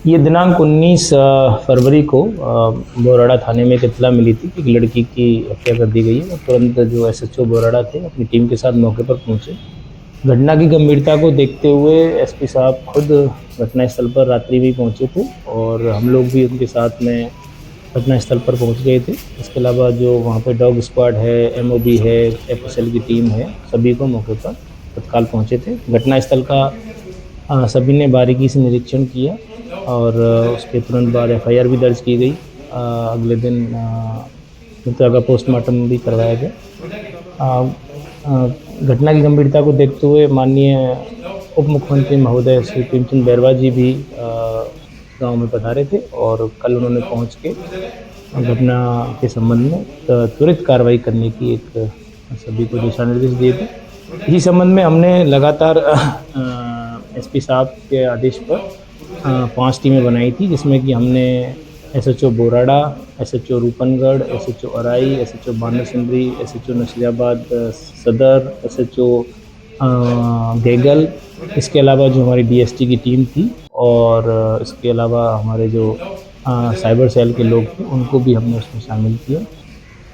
ये दिनांक 19 फरवरी को बोराड़ा थाने में एक इत्तला मिली थी कि एक लड़की की हत्या कर दी गई है। और तुरंत जो एसएचओ बोराड़ा थे अपनी टीम के साथ मौके पर पहुंचे। घटना की गंभीरता को देखते हुए एसपी साहब खुद घटनास्थल पर रात्रि में पहुंचे थे और हम लोग भी उनके साथ में घटनास्थल पर पहुंच गए थे। इसके अलावा जो वहाँ पे डॉग स्क्वाड है, एमओबी है, एफएसएल की टीम है, सभी को मौके पर तत्काल पहुंचे थे। घटनास्थल का सभी ने बारीकी से निरीक्षण किया और उसके तुरंत बाद एफआईआर भी दर्ज की गई। अगले दिन मृतका का पोस्टमार्टम भी करवाया गया। घटना की गंभीरता को देखते हुए माननीय उप मुख्यमंत्री महोदय श्री प्रेमचंद बैरवा जी भी गांव में पधारे थे और कल उन्होंने पहुंच के घटना के संबंध में त्वरित कार्रवाई करने की एक सभी को दिशा निर्देश दिए थे। इसी संबंध में हमने लगातार एसपी साहब के आदेश पर 5 टीमें बनाई थी, जिसमें कि हमने SHO Borada, SHO Roopangarh, SHO Arai, SHO Bandarsindri, SHO Nasirabad Sadar, SHO Gegal, इसके अलावा जो हमारी डीएसटी की टीम थी और इसके अलावा हमारे जो साइबर सेल के लोग थे उनको भी हमने उसमें शामिल किया।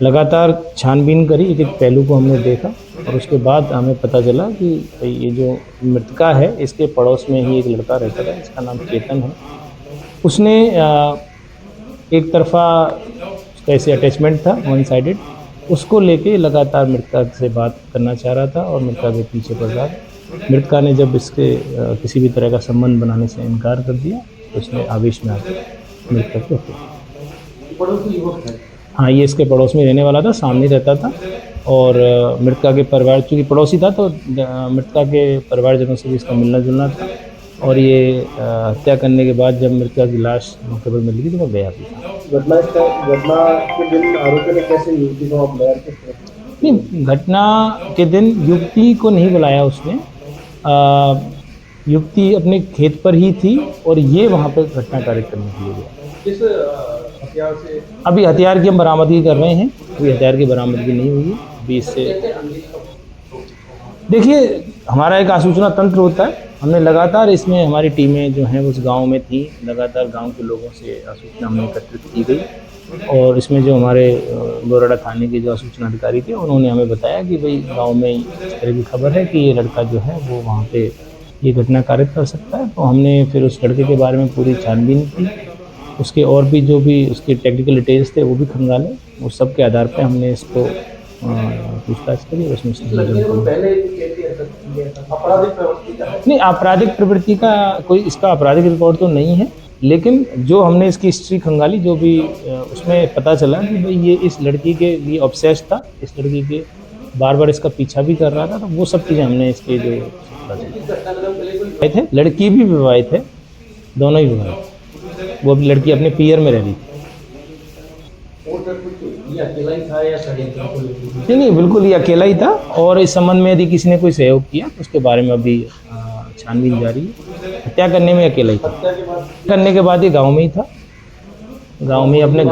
लगातार छानबीन करी, एक एक पहलू को हमने देखा और उसके बाद हमें पता चला कि ये जो मृतका है इसके पड़ोस में ही एक लड़का रहता था, इसका नाम चेतन है। उसने एक तरफा कैसे अटैचमेंट था, वन साइडेड, उसको लेके लगातार मृतका से बात करना चाह रहा था और मृतका के पीछे पड़ रहा था। मृतका ने जब इसके किसी भी तरह का संबंध बनाने से इनकार कर दिया तो उसने आवेश में आकर मृतका को हत्या। हाँ, ये इसके पड़ोस में रहने वाला था, सामने रहता था और मृतका के परिवार, चूँकि पड़ोसी था तो मृतका के परिवारजनों से भी इसका मिलना जुलना था। और ये हत्या करने के बाद जब मृतका की लाश मौके पर मिली थी तो वो गया भी था। घटना के दिन आरोपी ने कैसे युवती को बुलाया? नहीं, घटना के दिन युवती को नहीं बुलाया उसने। युवती अपने खेत पर ही थी और ये वहाँ पर घटना कार्य करने के लिए गया। किस हथियार से? अभी हथियार की हम बरामदगी कर रहे हैं, अभी हथियार की बरामदगी नहीं हुई है। अभी इससे देखिए, हमारा एक आसूचना तंत्र होता है, हमने लगातार इसमें हमारी टीमें जो हैं उस गांव में थी, लगातार गांव के लोगों से आसूचना हमने एकत्रित की गई और इसमें जो हमारे बोराड़ा थाने के जो आसूचना अधिकारी थे उन्होंने हमें बताया कि भाई गांव में इस तरह की खबर है कि ये लड़का जो है वो वहाँ पे ये घटना कारित कर सकता है। तो हमने फिर उस लड़के के बारे में पूरी छानबीन की, उसके और भी जो भी उसके टेक्निकल डिटेल्स थे वो भी खंगाले। उस सब के आधार पर हमने इसको पूछताछ करी और उसमें नहीं, आपराधिक प्रवृत्ति का कोई इसका आपराधिक रिकॉर्ड तो नहीं है, लेकिन जो हमने इसकी हिस्ट्री खंगाली, जो भी उसमें पता चला कि भाई ये इस लड़की के लिए ऑब्सेस्ड था, इस लड़की के बार बार इसका पीछा भी कर रहा था। तो वो सब चीज़ें हमने इसके जो थे, लड़की भी विवाहित है, दोनों ही विवाहित। वो भी लड़की अपने पियर में रह रही थी। नहीं, बिल्कुल ये अकेला ही था और इस संबंध में यदि किसी ने कोई सहयोग किया तो उसके बारे में अभी छानबीन जारी है। हत्या करने में अकेला ही था, करने के बाद ये गांव में ही था, गांव में अपने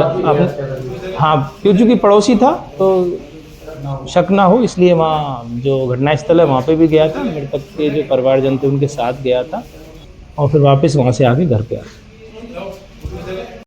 हाँ, क्योंकि पड़ोसी था तो शक ना हो इसलिए वहाँ जो घटनास्थल है वहाँ पे भी गया था, मृतक के जो परिवारजन थे उनके साथ गया था और फिर वापस वहाँ से आके घर पे आया।